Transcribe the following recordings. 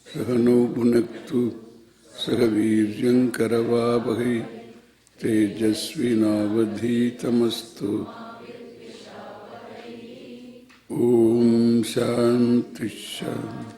Sahano Bhunaktu Sahavirjam Karavavahi Tejasvinavadhitamastu Om Shanti Shanti.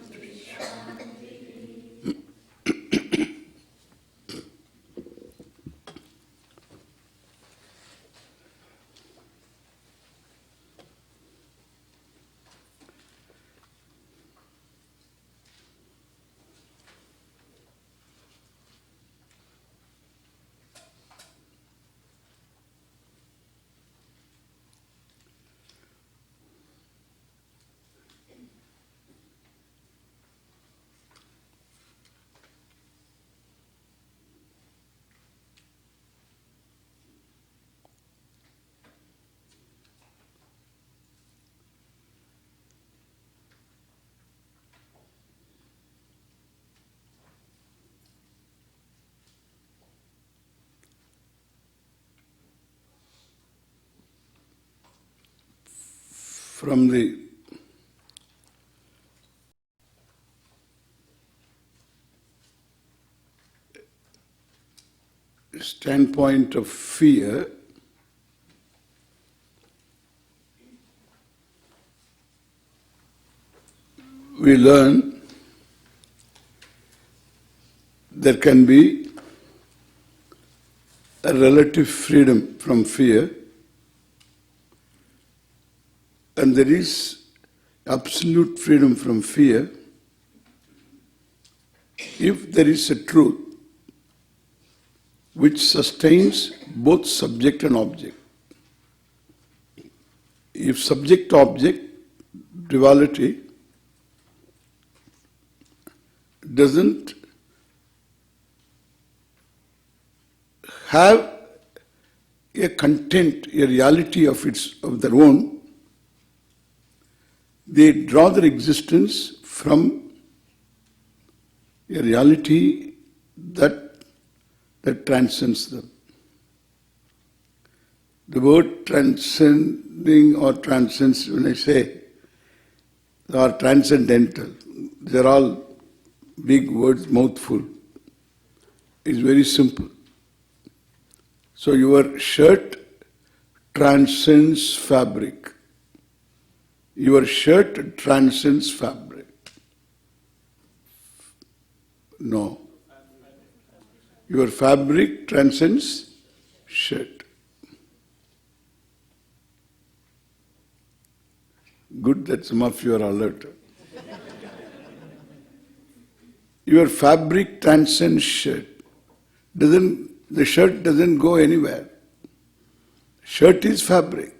From the standpoint of fear, we learn there can be a relative freedom from fear, and there is absolute freedom from fear if there is a truth which sustains both subject and object. If subject-object duality doesn't have a content, a reality of their own, they draw their existence from a reality that transcends them. The word transcending or transcends, when I say, are transcendental. They're all big words, mouthful. It's very simple. So your shirt transcends fabric. Your shirt transcends fabric. No. Your fabric transcends shirt. Good that some of you are alert. Your fabric transcends shirt. The shirt doesn't go anywhere. Shirt is fabric.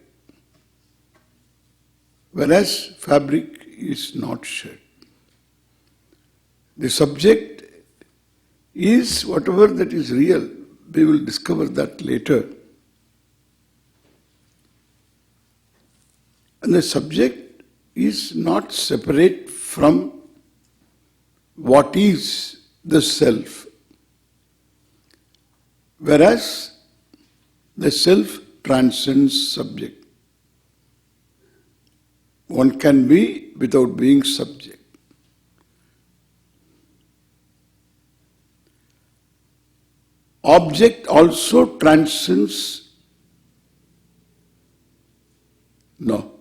Whereas fabric is not shirt. The subject is whatever that is real. We will discover that later. And the subject is not separate from what is the self. Whereas the self transcends subject. One can be without being subject. Object also transcends. No.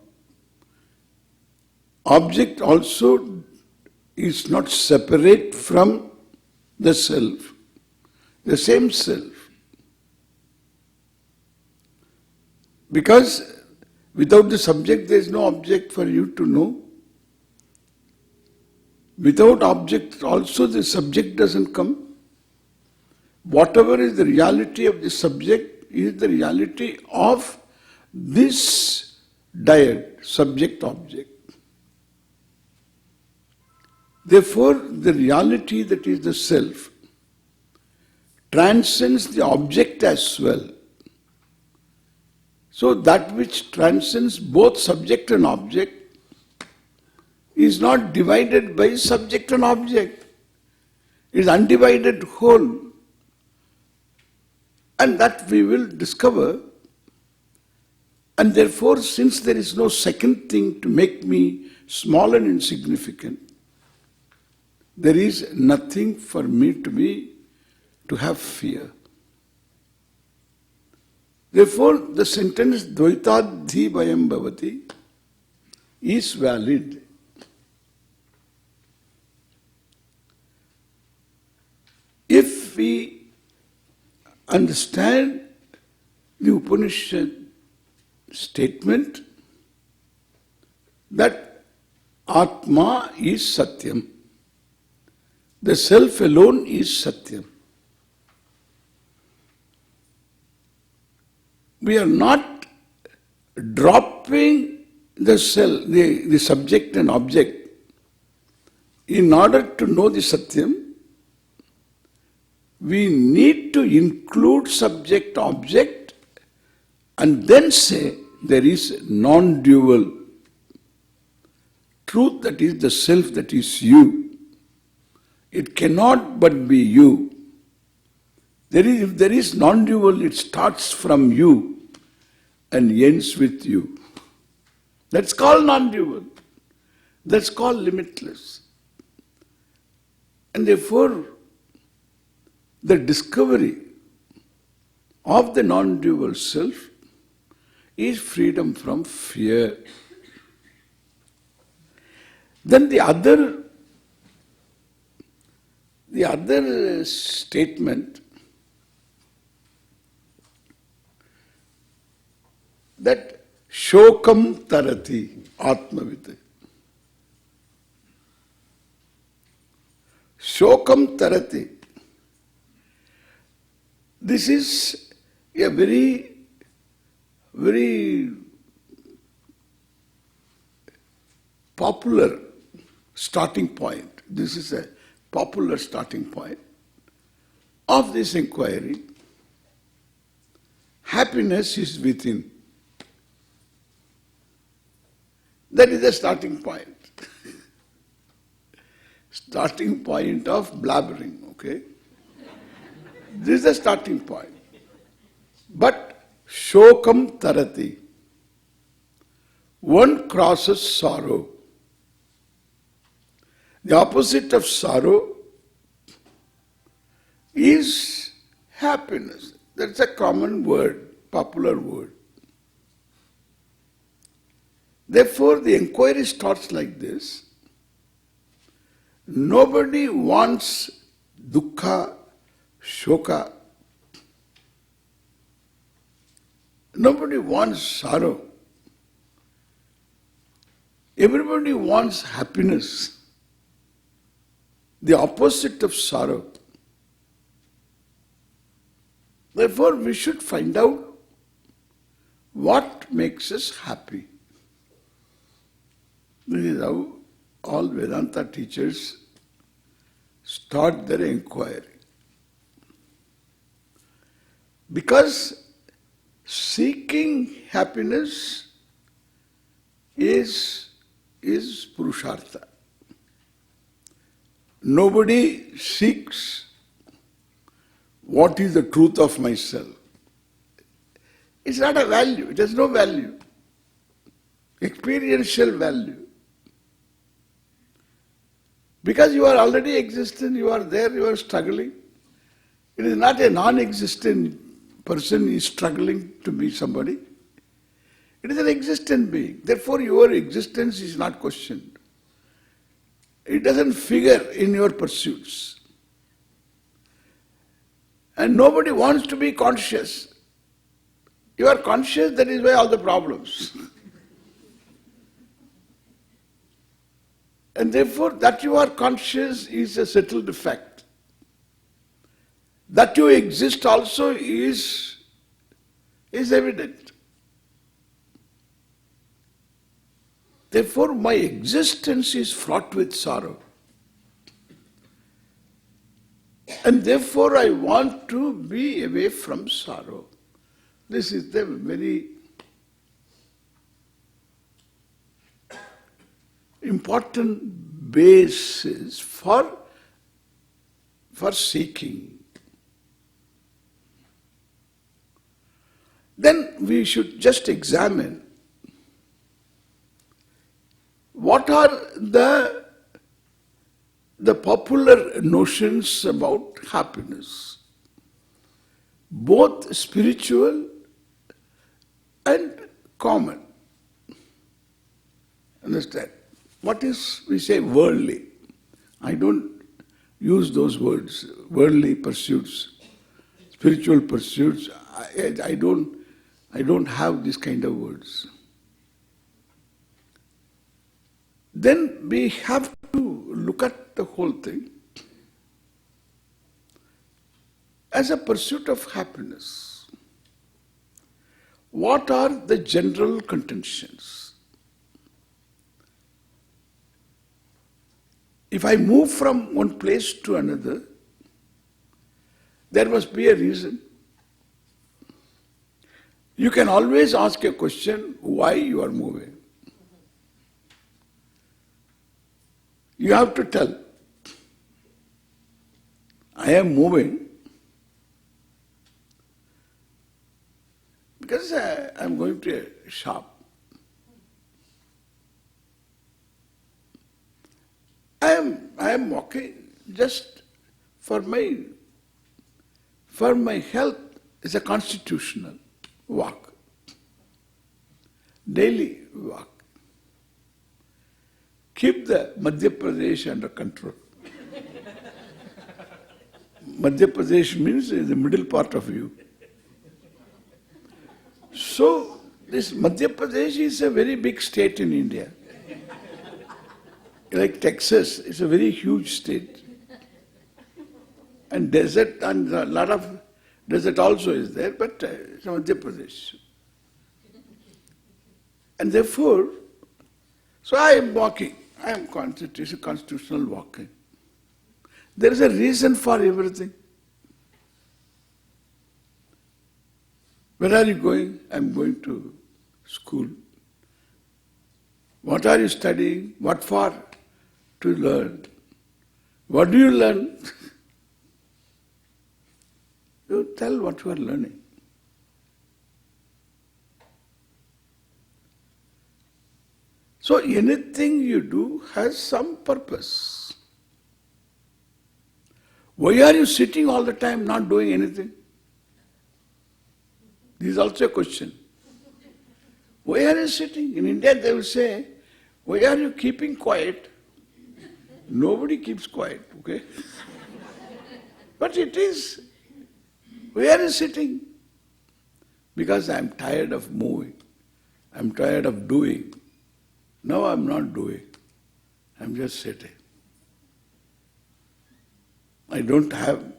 Object also is not separate from the self, the same self. Because without the subject there is no object for you to know. Without object also the subject doesn't come. Whatever is the reality of the subject is the reality of this dyad, subject-object. Therefore, the reality that is the self transcends the object as well. So that which transcends both subject and object is not divided by subject and object. It is undivided whole. And that we will discover. And therefore, since there is no second thing to make me small and insignificant, there is nothing for me to have fear. Therefore, the sentence Dvaitadhi Bhayam Bhavati is valid. If we understand the Upanishad statement that Atma is Satyam, the self alone is Satyam. We are not dropping the self, the subject and object. In order to know the Satyam, we need to include subject, object, and then say there is non-dual truth, that is the self, that is you. It cannot but be you. If there is non-dual, it starts from you and ends with you. That's called non-dual. That's called limitless. And therefore, the discovery of the non-dual self is freedom from fear. Then the other statement that shokam tarati atmavit. Shokam tarati. This is a very, very popular starting point. This is a popular starting point of this inquiry. Happiness is within. That is the starting point. Starting point of blabbering, okay? This is the starting point. But shokam tarati. One crosses sorrow. The opposite of sorrow is happiness. That's a common word, popular word. Therefore, the inquiry starts like this. Nobody wants dukkha, shoka. Nobody wants sorrow. Everybody wants happiness, the opposite of sorrow. Therefore, we should find out what makes us happy. This is how all Vedanta teachers start their inquiry. Because seeking happiness is purushartha. Nobody seeks what is the truth of myself. It's not a value, it has no value. Experiential value. Because you are already existent, you are there, you are struggling. It is not a non-existent person is struggling to be somebody. It is an existent being. Therefore, your existence is not questioned. It doesn't figure in your pursuits. And nobody wants to be conscious. You are conscious, that is why all the problems. And therefore, that you are conscious is a settled fact. That you exist also is evident. Therefore, my existence is fraught with sorrow. And therefore, I want to be away from sorrow. This is the very important basis for seeking. Then we should just examine what are the the popular notions about happiness, both spiritual and common. Understand? What is, we say, worldly? I don't use those words. Worldly pursuits, spiritual pursuits. I don't have this kind of words. Then we have to look at the whole thing as a pursuit of happiness. What are the general contentions? If I move from one place to another, there must be a reason. You can always ask a question, why you are moving. You have to tell, I am moving because I am going to a shop. I am walking just for my health. It's a constitutional walk, daily walk. Keep the Madhya Pradesh under control. Madhya Pradesh means the middle part of you. So, this Madhya Pradesh is a very big state in India. Like Texas, it's a very huge state. And desert, and a lot of desert also is there, but it's Madhya Pradesh. And therefore, so I am walking. I am constitutional walking. There is a reason for everything. Where are you going? I am going to school. What are you studying? What for? To learn. What do you learn? You tell what you are learning. So anything you do has some purpose. Why are you sitting all the time not doing anything? This is also a question. Why are you sitting? In India they will say, why are you keeping quiet? Nobody keeps quiet, okay? But it is, why are you sitting? Because I am tired of moving. I am tired of doing. No, I am not doing. I am just sitting. I don't have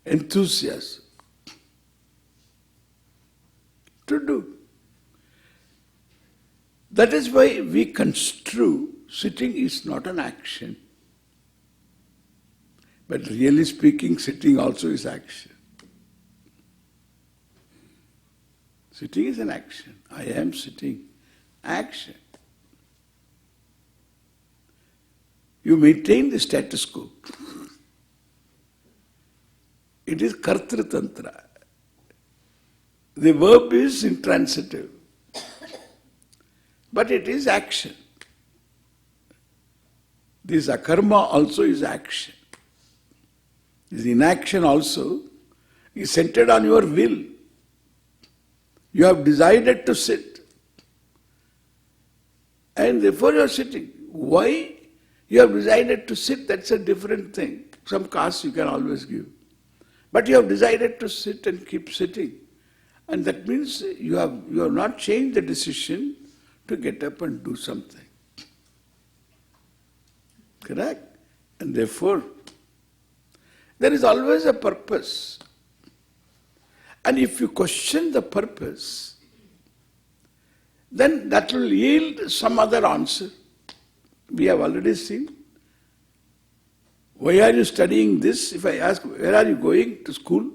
enthusiasm to do. That is why we construe sitting is not an action. But really speaking, sitting also is action. Sitting is an action. I am sitting. Action. You maintain the status quo. It is kartri-tantra. The verb is intransitive. But it is action. This akarma also is action. This inaction also is centered on your will. You have decided to sit. And therefore you are sitting. Why you have decided to sit, that's a different thing. Some cause you can always give. But you have decided to sit and keep sitting. And that means you have not changed the decision to get up and do something. Correct? And therefore, there is always a purpose. And if you question the purpose, then that will yield some other answer. We have already seen. Why are you studying this? If I ask, where are you going to school?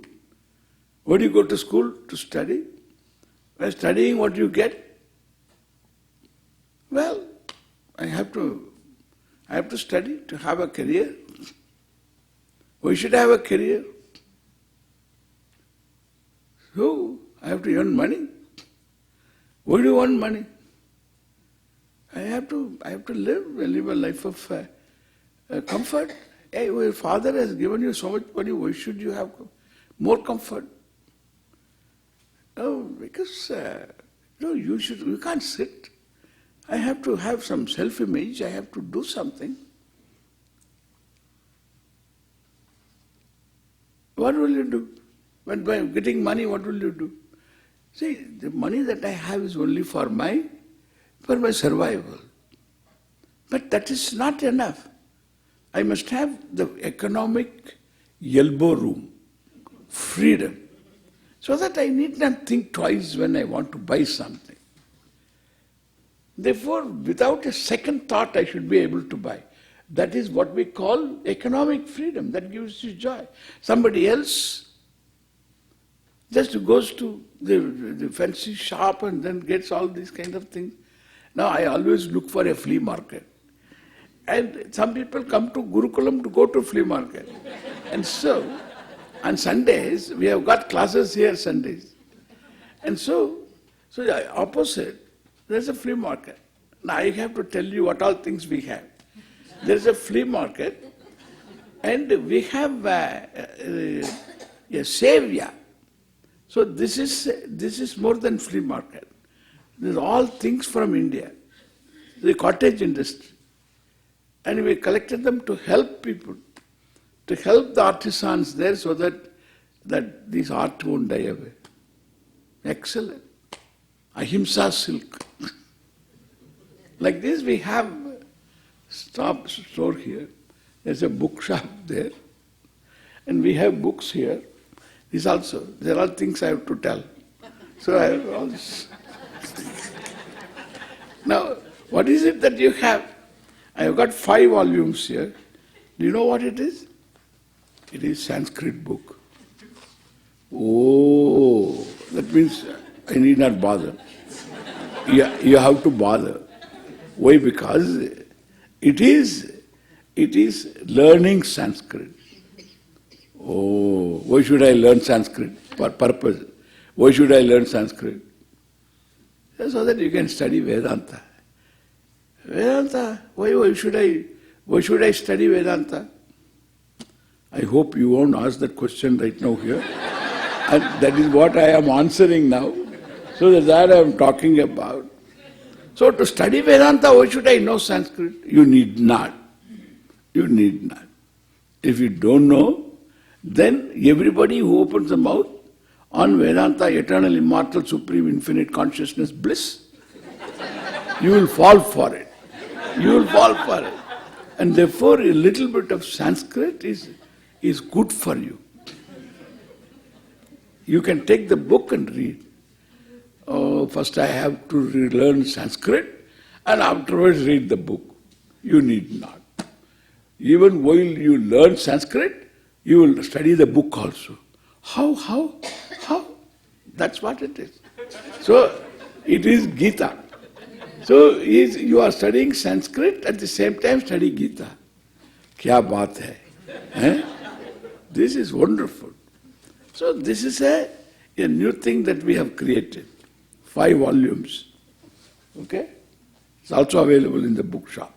Why do you go to school? To study. By studying, what do you get? Well, I have to study to have a career. Why should I have a career? So, I have to earn money. Why do you want money? I have to live a life of Comfort. Hey, your father has given you so much money, why should you have more comfort? No, because you can't sit. I have to have some self-image, I have to do something. What will you do? When by getting money, what will you do? See, the money that I have is only for my survival. But that is not enough. I must have the economic elbow room, freedom, so that I need not think twice when I want to buy something. Therefore, without a second thought, I should be able to buy. That is what we call economic freedom. That gives you joy. Somebody else just goes to the fancy shop and then gets all these kind of things. Now, I always look for a flea market. And some people come to Gurukulam to go to flea market. And so, on Sundays, we have got classes here Sundays. And so the opposite, there's a flea market. Now I have to tell you what all things we have. There's a flea market and we have a savior. So this is more than flea market. These are all things from India. The cottage industry. And we collected them to help people, to help the artisans there so that this art won't die away. Excellent. Ahimsa silk. Like this we have a store here. There's a bookshop there. And we have books here. These also, there are things I have to tell. So I have all this. Now, what is it that you have? I have got 5 volumes here. Do you know what it is? It is Sanskrit book. Oh, that means I need not bother. You have to bother. Why? Because it is learning Sanskrit. Oh, why should I learn Sanskrit? For purpose. Why should I learn Sanskrit? So that you can study Vedanta. Vedanta, why should I study Vedanta? I hope you won't ask that question right now here. And that is what I am answering now. So that's that I am talking about. So to study Vedanta, why should I know Sanskrit? You need not. You need not. If you don't know, then everybody who opens the mouth on Vedanta, eternal, immortal, supreme, infinite consciousness, bliss, you will fall for it. You will fall for it. And therefore a little bit of Sanskrit is good for you. You can take the book and read. Oh, first I have to learn Sanskrit and afterwards read the book. You need not. Even while you learn Sanskrit, you will study the book also. How? That's what it is. So, it is Gita. So, you are studying Sanskrit, at the same time study Gita. Kya baat hai? Eh? This is wonderful. So, this is a new thing that we have created. 5 volumes. Okay? It's also available in the bookshop.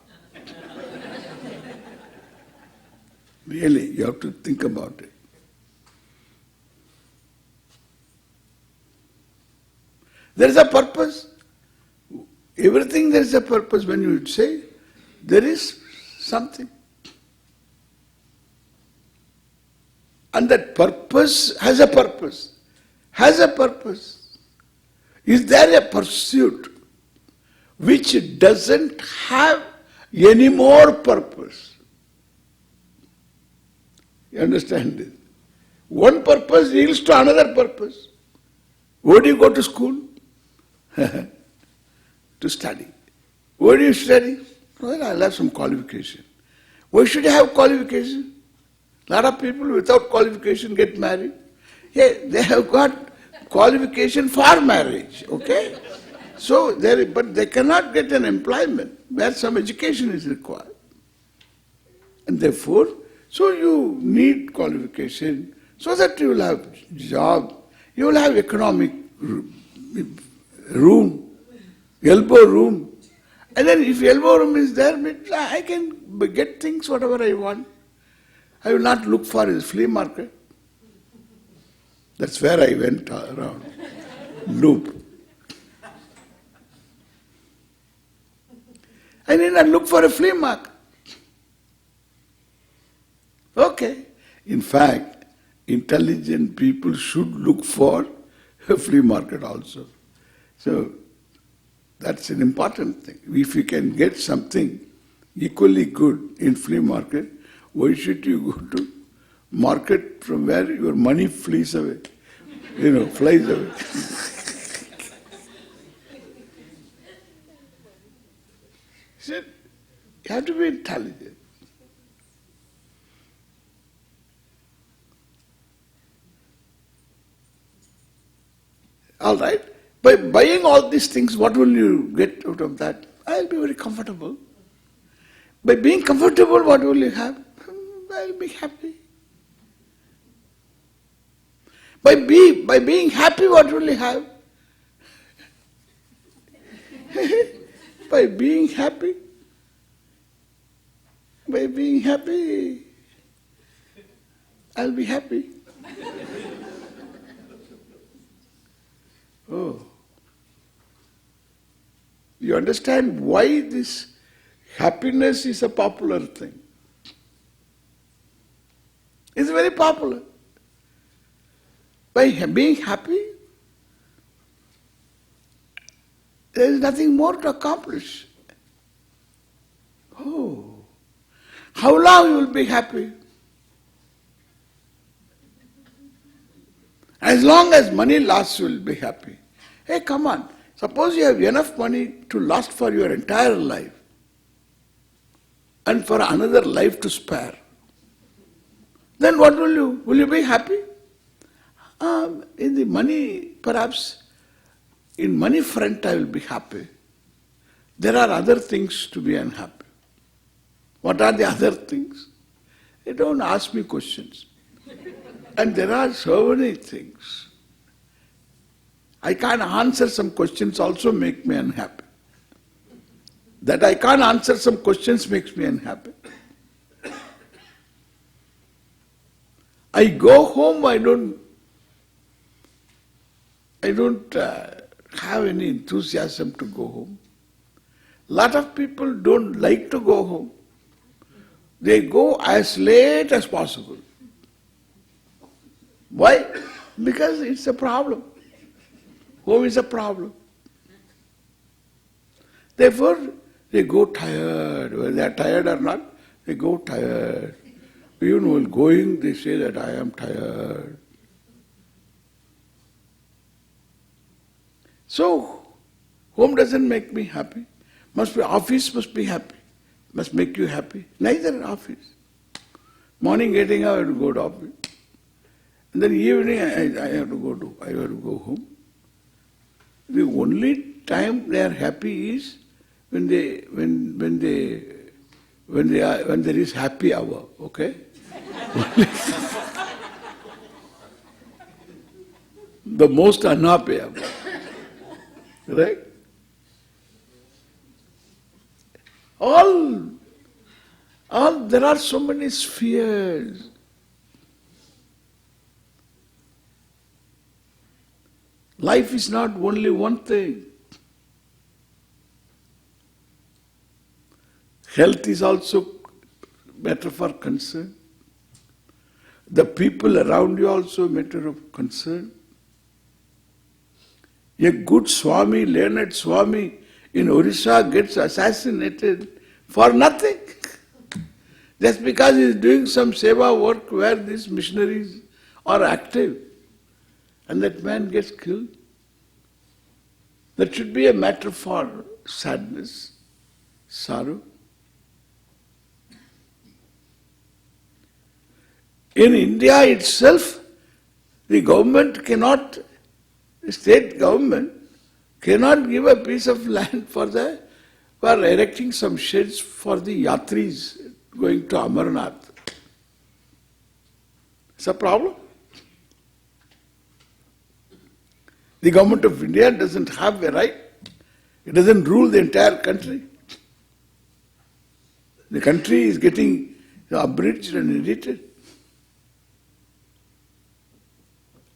Really, you have to think about it. There is a purpose. Everything there is a purpose. When you say, there is something. And that purpose has a purpose. Has a purpose. Is there a pursuit which doesn't have any more purpose? You understand this? One purpose yields to another purpose. Where do you go to school? To study. Where do you study? Well, I'll have some qualification. Why should you have qualification? A lot of people without qualification get married. Yeah, they have got qualification for marriage, okay? So, but they cannot get an employment where some education is required. And therefore, so you need qualification so that you will have job, you will have economic room, elbow room, And then if elbow room is there, means I can get things whatever I want. I will not look for a flea market. That's where I went around. Loop. I need not look for a flea market. Okay. In fact, intelligent people should look for a flea market also. So, that's an important thing. If you can get something equally good in flea market, why should you go to market from where your money flees away? Flies away. So, you have to be intelligent. All right? By buying all these things, what will you get out of that? I'll be very comfortable. By being comfortable, what will you have? I'll be happy. By being happy, what will you have? By being happy, I'll be happy. Oh. You understand why this happiness is a popular thing? It's very popular. By being happy, there is nothing more to accomplish. Oh. How long you will be happy? As long as money lasts, you will be happy. Hey, come on. Suppose you have enough money to last for your entire life and for another life to spare. Then what will you? Will you be happy? In the money, perhaps, in money front I will be happy. There are other things to be unhappy. What are the other things? They don't ask me questions. And there are so many things. I can't answer some questions also make me unhappy. That I can't answer some questions makes me unhappy. I go home, I don't have any enthusiasm to go home. Lot of people don't like to go home. They go as late as possible. Why? Because it's a problem. Home is a problem. Therefore, they go tired. Whether they are tired or not, they go tired. Even while going, they say that I am tired. So, home doesn't make me happy. Office must be happy. Must make you happy. Neither in office. Morning getting up, I have to go to office. And then evening I have to go home. The only time they are happy is when there is happy hour, okay? The most unhappy hour. Right? There are so many spheres. Life is not only one thing. Health is also matter for concern. The people around you also a matter of concern. A good Swami, learned Swami in Orissa gets assassinated for nothing. Just because he is doing some seva work where these missionaries are active. And that man gets killed. That should be a matter for sadness, sorrow. In India itself, the state government cannot give a piece of land for erecting some sheds for the yatris going to Amarnath. It's a problem. The government of India doesn't have a right. It doesn't rule the entire country. The country is getting abridged and edited.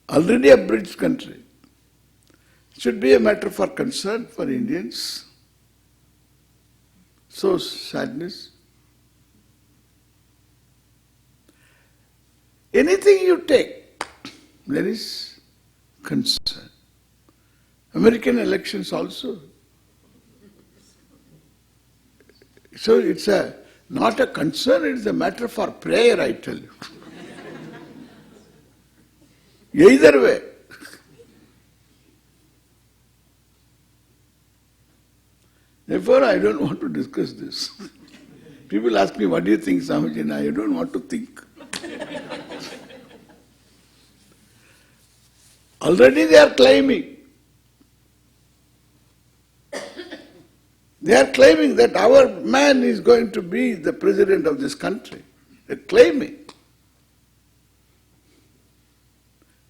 Already abridged country. Should be a matter for concern for Indians. So sadness. Anything you take, there is concern. American elections also. So it's not a concern, it's a matter for prayer, I tell you. Either way. Therefore, I don't want to discuss this. People ask me, what do you think, Swamiji? I don't want to think. Already they are claiming. They are claiming that our man is going to be the president of this country. They are claiming.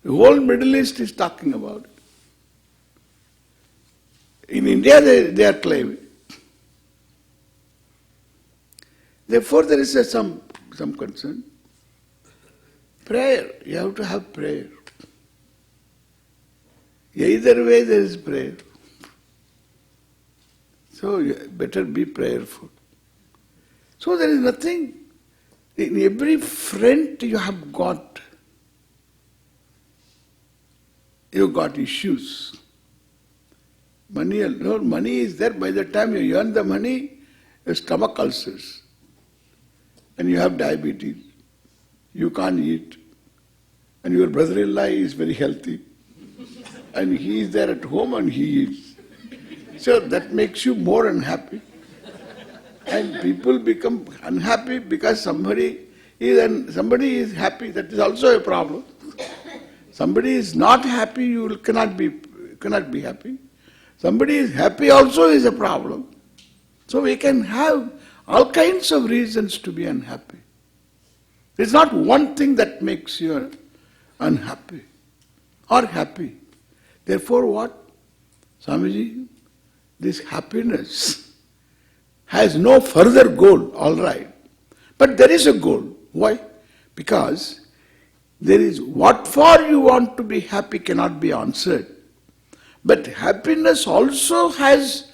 The whole Middle East is talking about it. In India they are claiming. Therefore there is some concern. Prayer, you have to have prayer. Either way there is prayer. So you better be prayerful. So there is nothing. In every front you have got issues. Money is there. By the time you earn the money, your stomach ulcers. And you have diabetes. You can't eat. And your brother-in-law is very healthy. And he is there at home and he eats. So that makes you more unhappy. And people become unhappy because somebody is happy. That is also a problem. Somebody is not happy, you cannot be happy. Somebody is happy also is a problem. So we can have all kinds of reasons to be unhappy. It's not one thing that makes you unhappy or happy. Therefore what? Swamiji, this happiness has no further goal, all right. But there is a goal. Why? Because there is what for you want to be happy cannot be answered. But happiness also has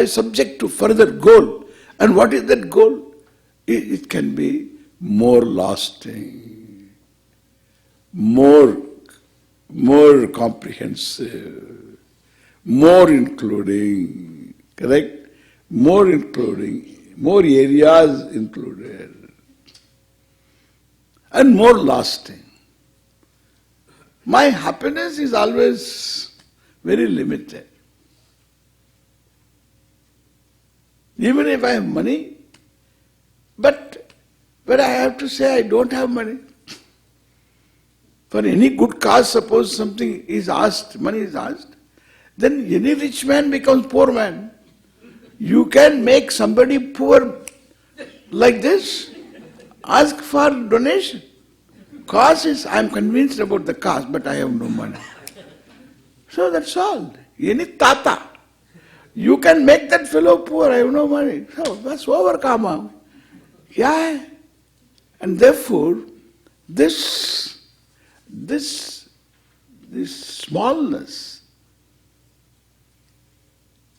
subject to further goal. And what is that goal? It can be more lasting, more comprehensive, more including, correct? More including, more areas included, and more lasting. My happiness is always very limited. Even if I have money, but I have to say I don't have money. For any good cause, suppose something is asked, money is asked, then any rich man becomes poor man. You can make somebody poor like this, ask for donation. Cause is, I am convinced about the cause, but I have no money. So that's all. Any tata. You can make that fellow poor, I have no money. So that's overcome. Yeah. And therefore, this smallness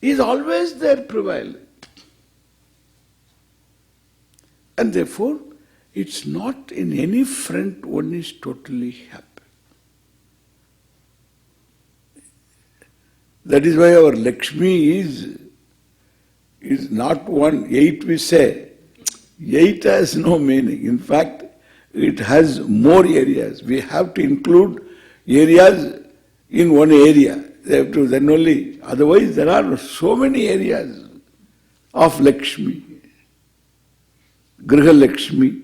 is always there prevalent. And therefore, it's not in any front one is totally happy. That is why our Lakshmi is not 8 we say. 8 has no meaning. In fact, it has more areas. We have to include areas in one area. They have to then only. Otherwise, there are so many areas of Lakshmi. Griha Lakshmi.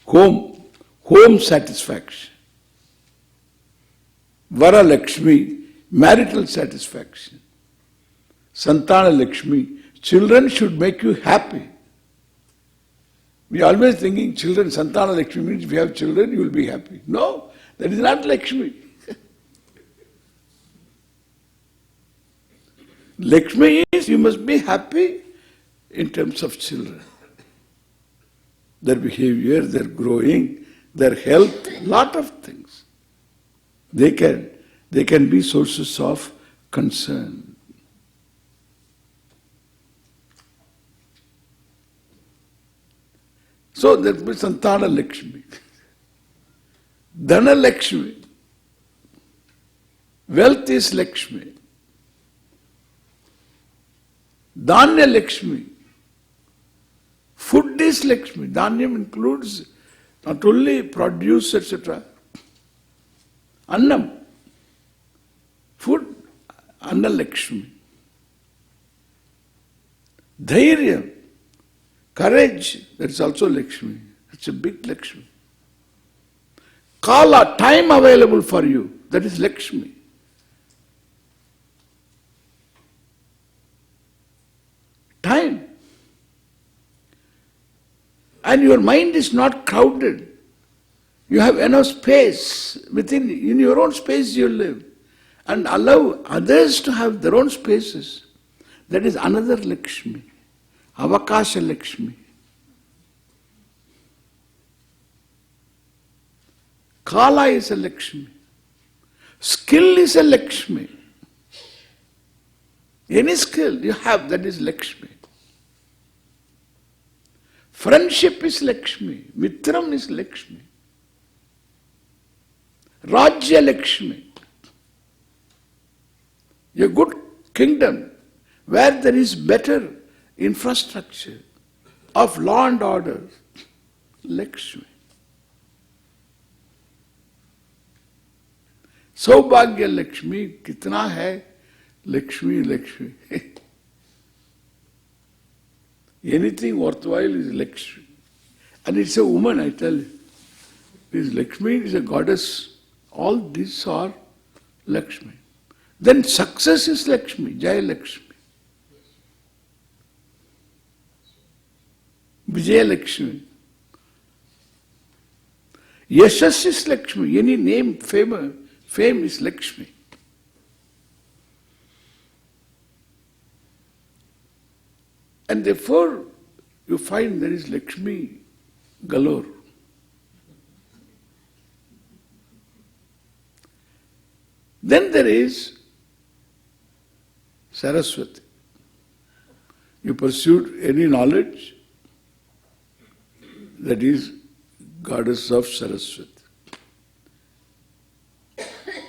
Home satisfaction. Vara Lakshmi, marital satisfaction. Santana Lakshmi, children should make you happy. We are always thinking children, Santana Lakshmi means if you have children, you will be happy. No, that is not Lakshmi. Lakshmi is you must be happy in terms of children. Their behavior, their growing, their health, lot of things. They can be sources of concern. So that means Santana Lakshmi, Dhana Lakshmi, wealth is Lakshmi, Dhanya Lakshmi, food is Lakshmi. Dhanyam includes not only produce, etc. Annam, food, Anna Lakshmi. Dhairya, courage, that is also Lakshmi. It's a big Lakshmi. Kala, time available for you, that is Lakshmi. Time. And your mind is not crowded. You have enough space. In your own space you live. And allow others to have their own spaces. That is another Lakshmi. Avakasha Lakshmi. Kala is a Lakshmi. Skill is a Lakshmi. Any skill you have, that is Lakshmi. Friendship is Lakshmi. Mitram is Lakshmi. Rajya Lakshmi. A good kingdom where there is better infrastructure of law and order. Lakshmi. Saubhagya Lakshmi. Kitna hai? Lakshmi, Lakshmi. Anything worthwhile is Lakshmi. And it's a woman, I tell you. This Lakshmi is a goddess. All these are Lakshmi. Then success is Lakshmi, Jaya Lakshmi. Vijaya Lakshmi. Yashas is Lakshmi. Any name, fame is Lakshmi. And therefore, you find there is Lakshmi galore. Then there is Saraswati. You pursued any knowledge, that is goddess of Saraswati.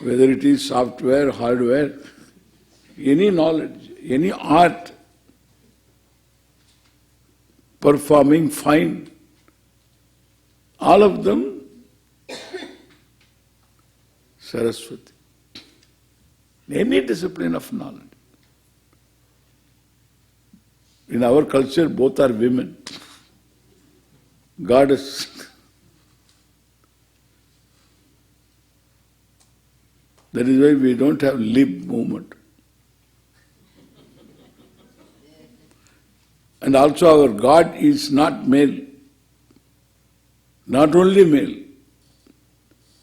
Whether it is software, hardware, any knowledge, any art, performing fine, all of them Saraswati. Any discipline of knowledge. In our culture, both are women. Goddess. That is why we don't have lip movement. And also our God is not male. Not only male.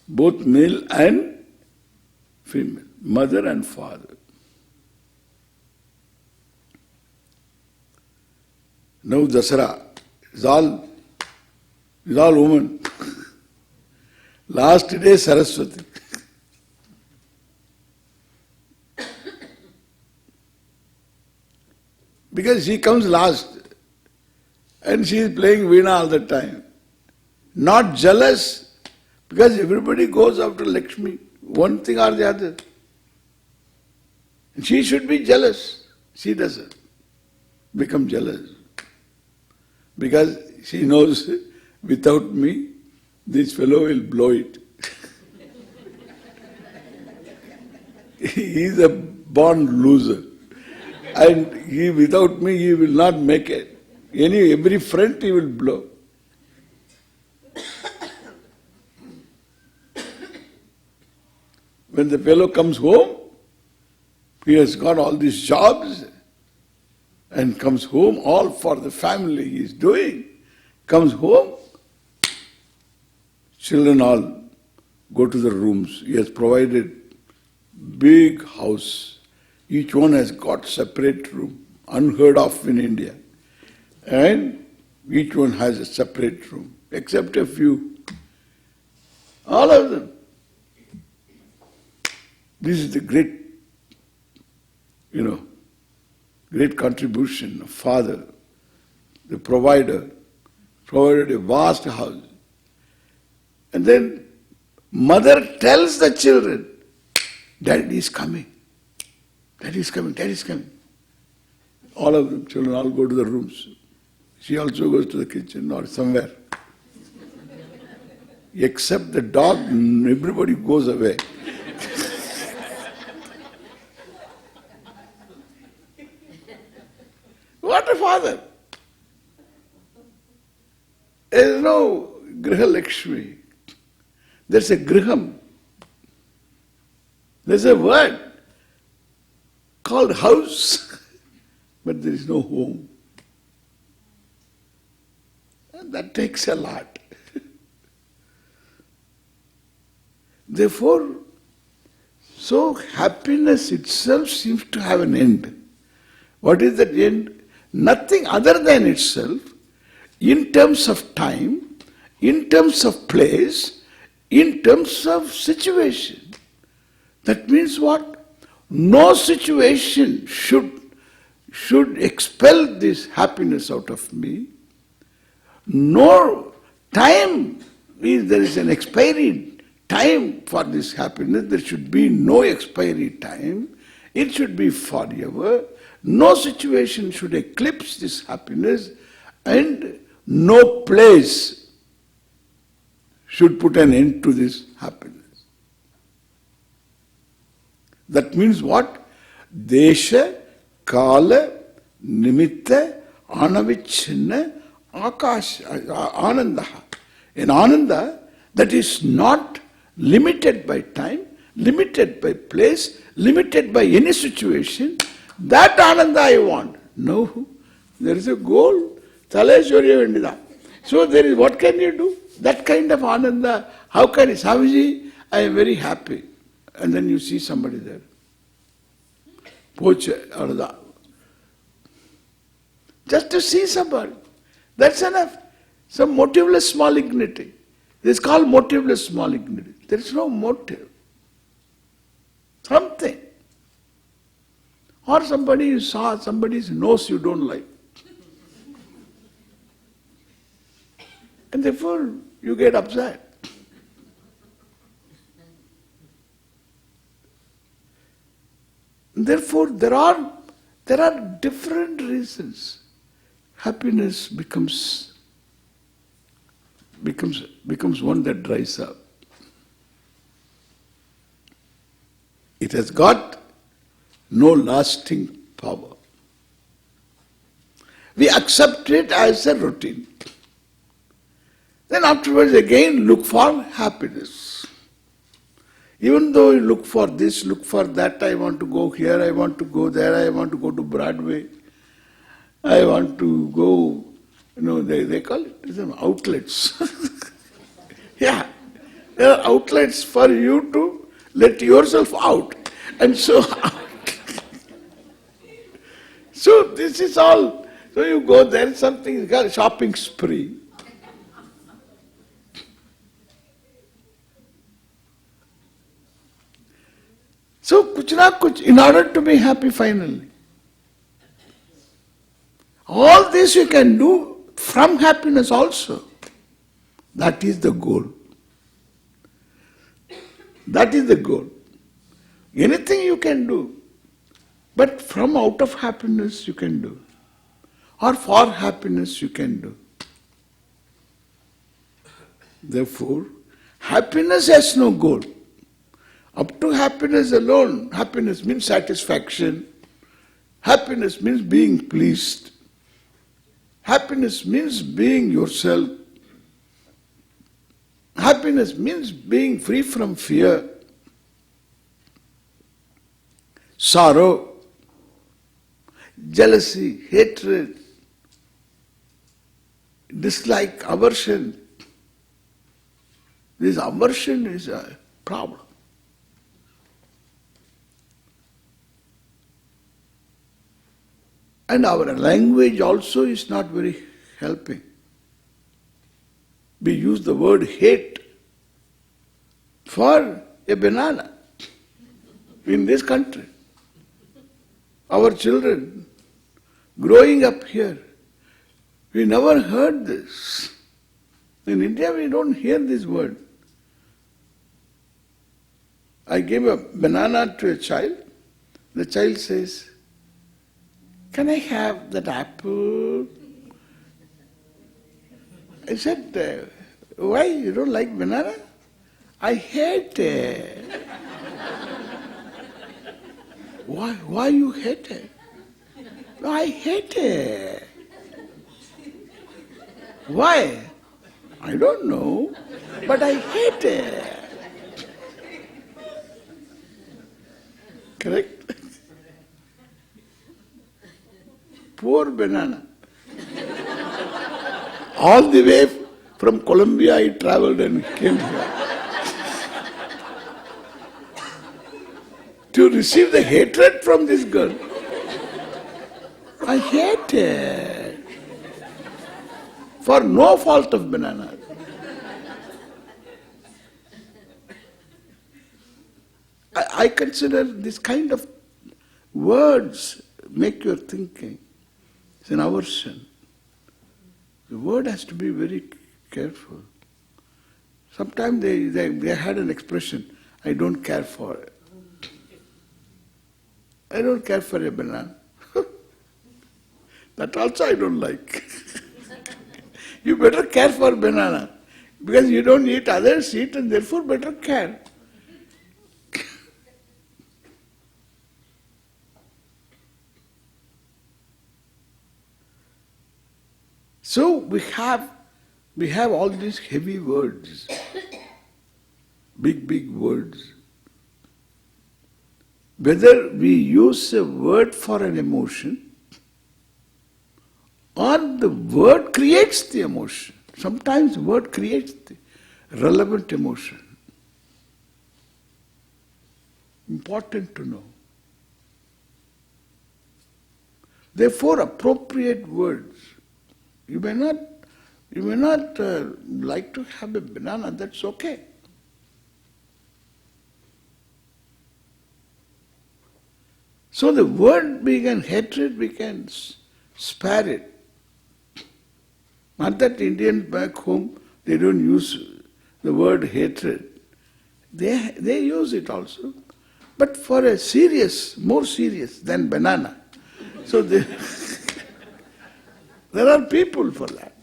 Both male and female. Mother and father. Now Dasara is all woman. Last day Saraswati. Because she comes last and she is playing Veena all the time. Not jealous because everybody goes after Lakshmi, one thing or the other. She should be jealous. She doesn't become jealous. Because she knows without me, this fellow will blow it. He is a born loser. And without me, he will not make it. Every front he will blow. When the fellow comes home, he has got all these jobs and comes home, all for the family he is doing. Comes home, children all go to their rooms. He has provided big house. Each one has got separate room, unheard of in India. And each one has a separate room, except a few. All of them. This is the great, great contribution of Father, the provider, provided a vast house. And then mother tells the children, Daddy is coming. Daddy is coming, Daddy is coming. All of them, children all go to the rooms. She also goes to the kitchen or somewhere. Except the dog, everybody goes away. What a father! There is no Griha Lakshmi. There's a Griham. There's a word called house, but there is no home. And that takes a lot. Therefore, so happiness itself seems to have an end. What is that end? Nothing other than itself, in terms of time, in terms of place, in terms of situation. That means what? No situation should expel this happiness out of me. No time, there is an expiry time for this happiness. There should be no expiry time. It should be forever. No situation should eclipse this happiness, and no place should put an end to this happiness. That means what? Desha, Kala, Nimitta, Anavichinna, Akash, Ananda. In Ananda, that is not limited by time, limited by place, limited by any situation. That Ananda I want. No, there is a goal. Taleshwarya Vendida. So there is, what can you do? That kind of Ananda, how can you? Swamiji, I am very happy. And then you see somebody there. Pujya, Ananda. Just to see somebody. That's enough. Some motiveless small dignity. This is called motiveless small dignity. There is no motive. Something. Or somebody you saw, somebody's nose you don't like. And therefore you get upset. Therefore there are different reasons. Happiness becomes one that dries up. It has got no lasting power. We accept it as a routine. Then afterwards again look for happiness. Even though you look for this, look for that, I want to go here, I want to go there, I want to go to Broadway, I want to go, they call it outlets. Yeah, there are outlets for you to let yourself out. And so so this is all. So you go there, something is called shopping spree. So kuch na kuch, in order to be happy finally. All this you can do from happiness also. That is the goal. That is the goal. Anything you can do, but from out of happiness you can do. Or for happiness you can do. Therefore, happiness has no goal. Up to happiness alone, happiness means satisfaction. Happiness means being pleased. Happiness means being yourself. Happiness means being free from fear, sorrow, jealousy, hatred, dislike, aversion. This aversion is a problem. And our language also is not very helping. We use the word hate for a banana in this country. Our children growing up here, we never heard this. In India we don't hear this word. I gave a banana to a child. The child says, "Can I have that apple?" I said, "Why? You don't like banana?" "I hate it." Why you hate it? "No, I hate it." "Why?" "I don't know, but I hate it." Correct? Poor banana. All the way from Colombia he travelled and came here to receive the hatred from this girl. "I hate it." For no fault of banana. I consider this kind of words make your thinking. It's an aversion. The word has to be very careful. Sometimes they had an expression, "I don't care for it." I don't care for a banana. That also I don't like. You better care for banana. Because you don't eat, others eat, and therefore better care. So we have all these heavy words, big words. Whether we use a word for an emotion or the word creates the emotion. Sometimes word creates the relevant emotion. Important to know. Therefore, appropriate words. You may not like to have a banana, that's okay. So the word being an hatred, we can spare it. Not that Indians back home, they don't use the word hatred. They use it also. But for a serious, more serious than banana. So there are people for that.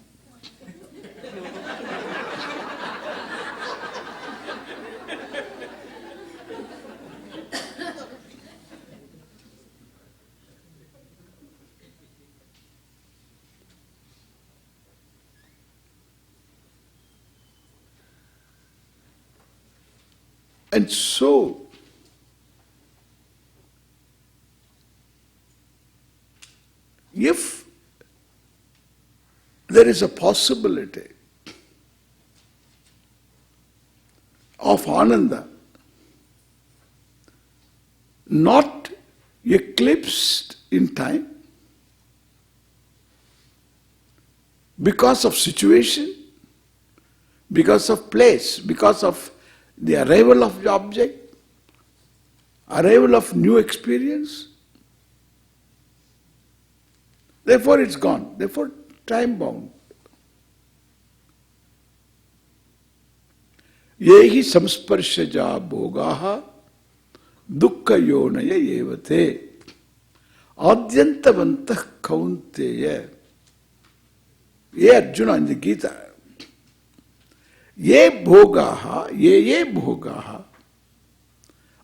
And so, if there is a possibility of Ananda not eclipsed in time because of situation, because of place, because of the arrival of the object, arrival of new experience, therefore it's gone, therefore time bound. Yehi samsparshaja bhogaha dukkha yonaya evate adyantavantah kaunteya. Ye Arjuna in the Gita. Ye bhogaha, ye bhogaha,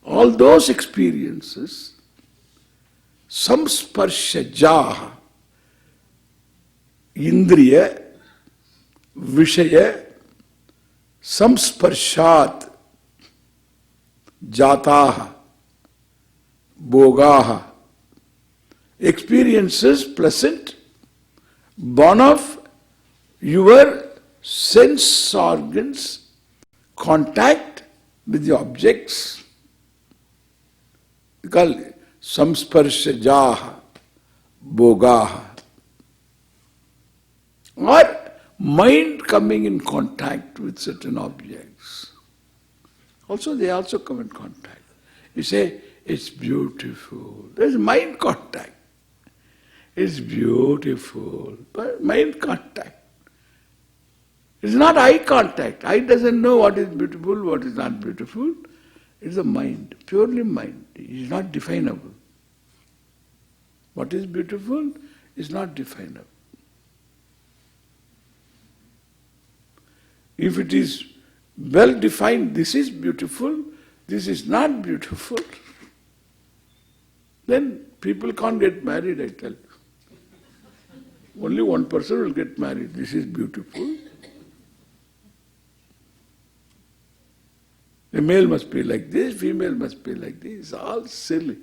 all those experiences, samsparshajaha, indriya, vishaya, samsparshat, jataha, bhogaha, experiences pleasant, born of your sense organs, contact with the objects, we call samsparshajaha, bhogaha. Or mind coming in contact with certain objects. Also, they also come in contact. You say, it's beautiful. There's mind contact. It's beautiful. But mind contact. It's not eye contact. Eye doesn't know what is beautiful, what is not beautiful. It's the mind, purely mind. It is not definable. What is beautiful is not definable. If it is well defined, this is beautiful, this is not beautiful, then people can't get married, I tell you. Only one person will get married. This is beautiful. A male must be like this, female must be like this. It's all silly.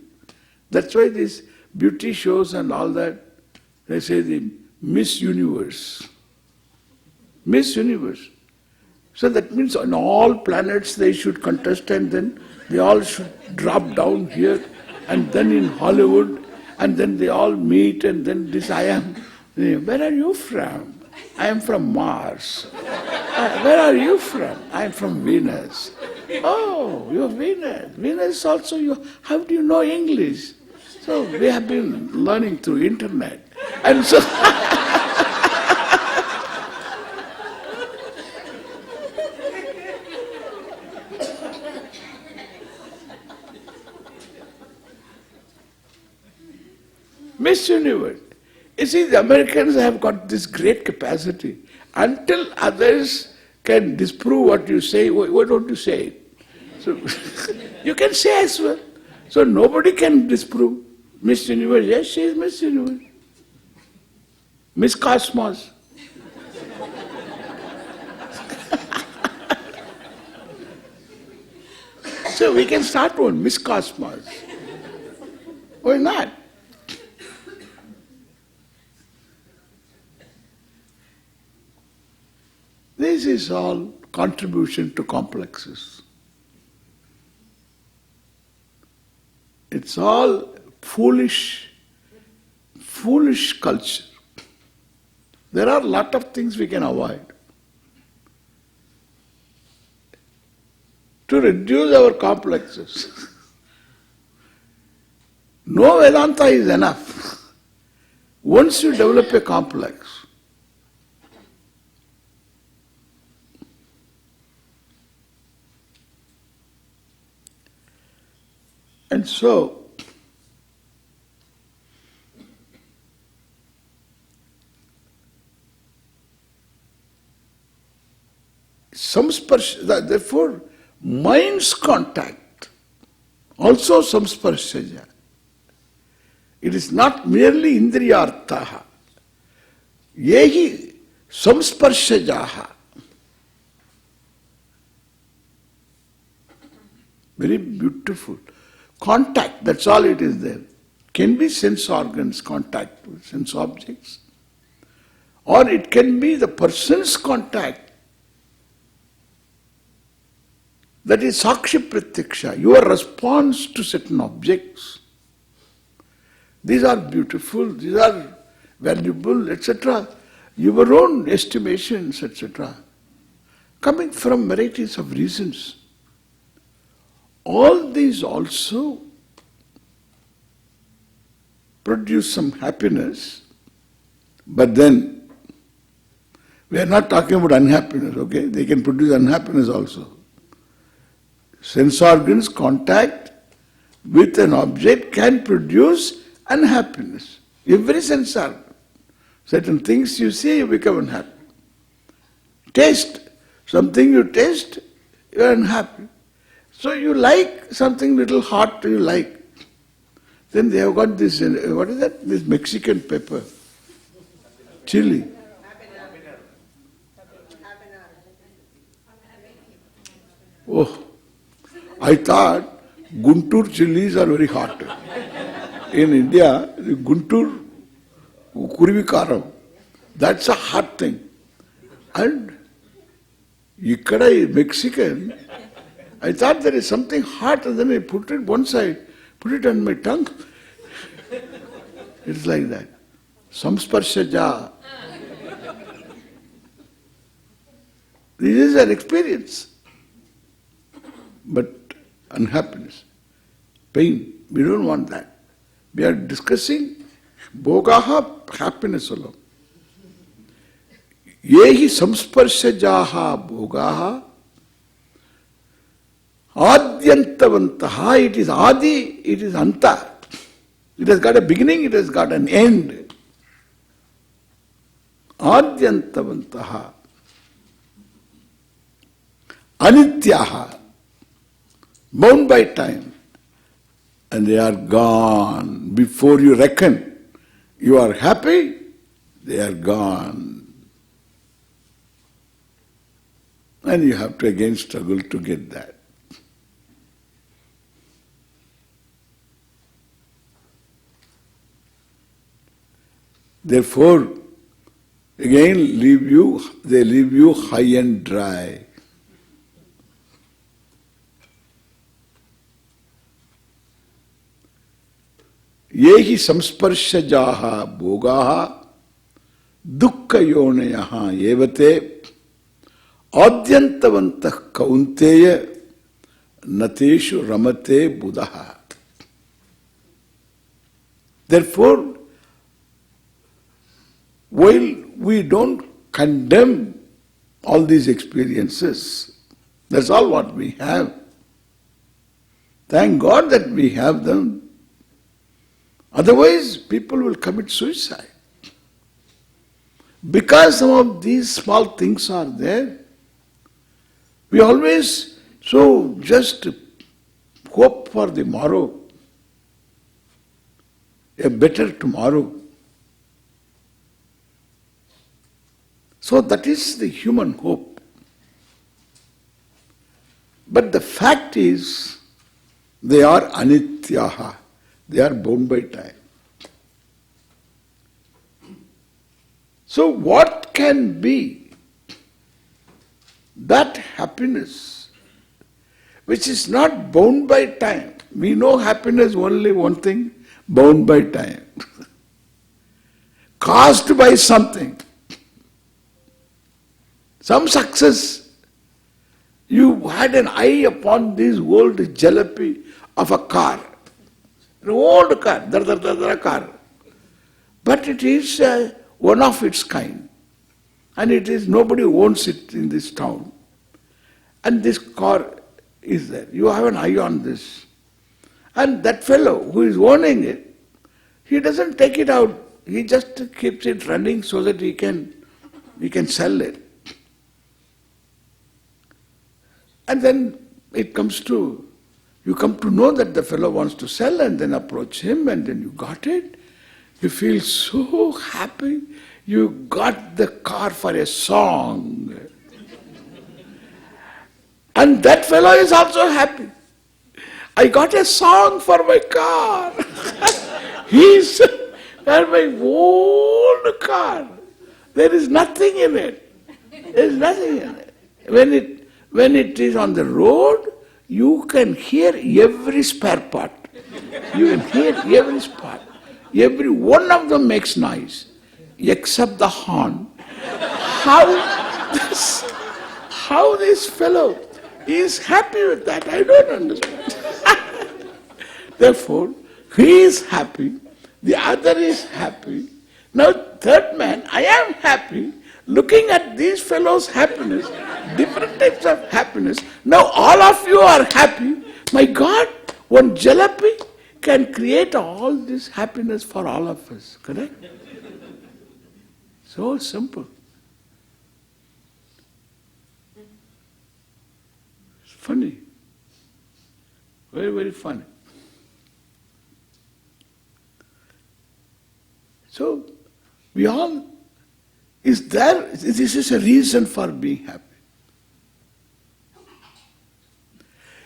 That's why these beauty shows and all that, they say the Miss Universe. Miss Universe. So that means on all planets they should contest and then they all should drop down here and then in Hollywood and then they all meet and then this I am. Where are you from? I am from Mars. Where are you from? I am from Venus. Oh, you're Venus. Venus also, how do you know English? So we have been learning through internet. And so Miss Universe. You see, the Americans have got this great capacity. Until others can disprove what you say, why don't you say it? So you can say as well. So nobody can disprove. Miss Universe, yes, she is Miss Universe. Miss Cosmos. So we can start one, Miss Cosmos. Why not? This is all contribution to complexes. It's all foolish culture. There are a lot of things we can avoid. To reduce our complexes. No Vedanta is enough. Once you develop a complex, and so, therefore, mind's contact, also samsparshaja. It is not merely indriyarthaha. Yehi samsparshajaha. Very beautiful. Contact, that's all it is there. Can be sense organs contact with sense objects. Or it can be the person's contact. That is sakshi pratyaksha, your response to certain objects. These are beautiful, these are valuable, etc. Your own estimations, etc. Coming from varieties of reasons. All these also produce some happiness, but then we are not talking about unhappiness, okay? They can produce unhappiness also. Sense organs contact with an object can produce unhappiness. Every sense organ. Certain things you see, you become unhappy. Taste, something you taste, you are unhappy. So you like something little hot, you like. Then they have got this, what is that? This Mexican pepper. Chili. Oh, I thought Guntur chilies are very hot. In India, the Guntur Kurivikaram, that's a hot thing. And Ikkada Mexican, I thought there is something hot and then I put it one side, put it on my tongue. It's like that. samsparshaja. This is an experience. But unhappiness, pain, we don't want that. We are discussing bhogaha, happiness alone. Yehi samsparshajaha bhogaha adyantavantaha. It is adi, it is anta. It has got a beginning, it has got an end. Adyantavantaha anityaha, bound by time, and they are gone. Before you reckon you are happy, they are gone. And you have to again struggle to get that. Therefore, again they leave you high and dry. Yehi samsparshajaha bhogaha dukkha yonayaha evate adyantavantah kaunteya nateshu ramate buddhaha. Therefore, while we don't condemn all these experiences, that's all what we have. Thank God that we have them. Otherwise, people will commit suicide. Because some of these small things are there, we always so just hope for the morrow, a better tomorrow. So that is the human hope. But the fact is, they are anityaha. They are bound by time. So what can be that happiness which is not bound by time? We know happiness only one thing, bound by time. Caused by something. Some success. You had an eye upon this old jalopy of a car. An old car, car. But it is one of its kind. And it is, nobody owns it in this town. And this car is there. You have an eye on this. And that fellow who is owning it, he doesn't take it out. He just keeps it running so that he can sell it. And then it comes to, you come to know that the fellow wants to sell and then approach him and then you got it. You feel so happy. You got the car for a song. And that fellow is also happy. I got a song for my car. He's for my old car. There is nothing in it. There is nothing in it. When it is on the road, you can hear every spare part. You can hear every spare. Every one of them makes noise, except the horn. How this fellow is happy with that, I don't understand. Therefore, he is happy, the other is happy. Now, third man, I am happy, looking at these fellows' happiness, different types of happiness. Now all of you are happy. My God, one jalebi can create all this happiness for all of us. Correct? So simple. It's funny. Very, very funny. So, we all, this is a reason for being happy.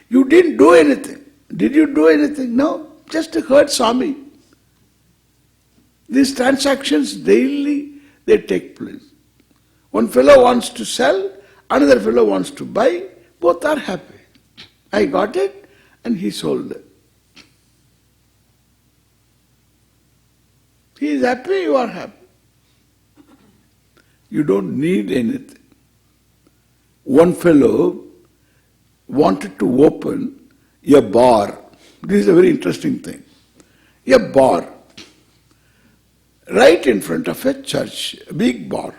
You didn't do anything. Did you do anything? No, just heard Swami. These transactions daily, they take place. One fellow wants to sell, another fellow wants to buy, both are happy. I got it and he sold it. He is happy, you are happy. You don't need anything. One fellow wanted to open a bar. This is a very interesting thing. A bar. Right in front of a church. A big bar.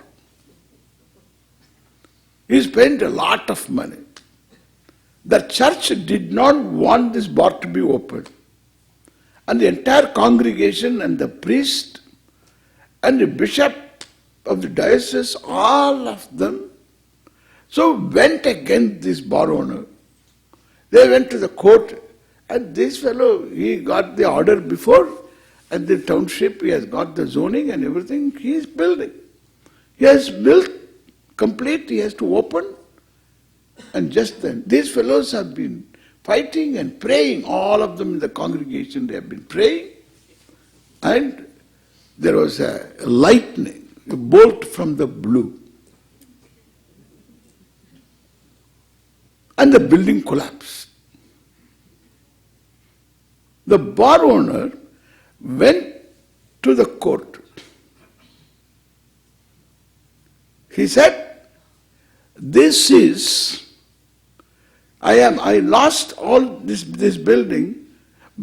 He spent a lot of money. The church did not want this bar to be opened. And the entire congregation and the priest and the bishop of the diocese, all of them, so went against this bar owner. They went to the court, and this fellow, he got the order before, and the township, he has got the zoning and everything, he is building. He has built complete, he has to open, and just then, these fellows have been fighting and praying, all of them in the congregation, they have been praying, and there was a lightning, a bolt from the blue. And the building collapsed. The bar owner went to the court. He said, I lost all this building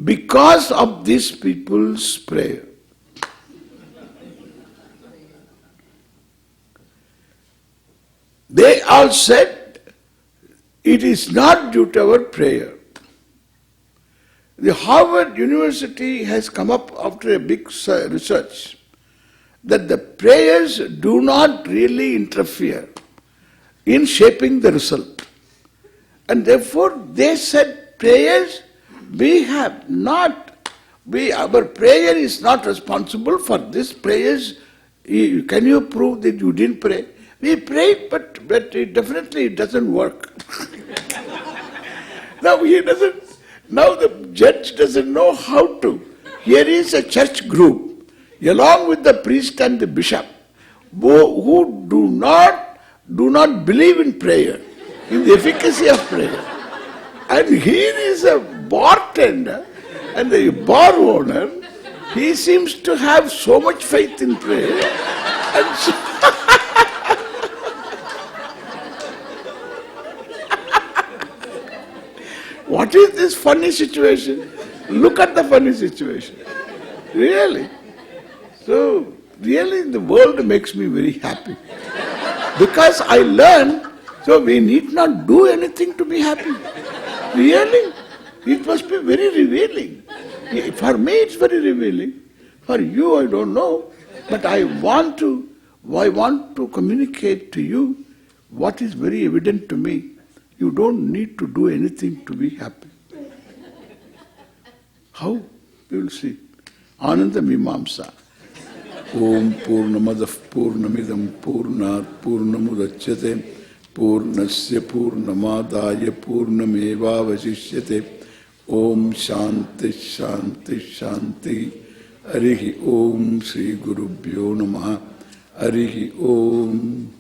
because of these people's prayer. They all said, it is not due to our prayer. The Harvard University has come up after a big research that the prayers do not really interfere in shaping the result. And therefore they said prayers, our prayer is not responsible for this prayers. Can you prove that you didn't pray? We prayed, but it definitely doesn't work. Now the judge doesn't know how to. Here is a church group, along with the priest and the bishop, who do not believe in prayer, in the efficacy of prayer. And here is a bartender and the bar owner, he seems to have so much faith in prayer. And so what is this funny situation? Look at the funny situation. Really. So, really the world makes me very happy. Because I learn, so we need not do anything to be happy. Really. It must be very revealing. For me it's very revealing. For you I don't know. But I want to communicate to you what is very evident to me. You don't need to do anything to be happy. How? You will see. Ananda Mimamsa. Om Purnamadav Purnamidam Purnat Purnamudachyate Purnasya Purnamadaya Purnameva Vasishyate Om Shanti Shanti Shanti Arihi Om Sri Gurubhyo Namaha Arihi Om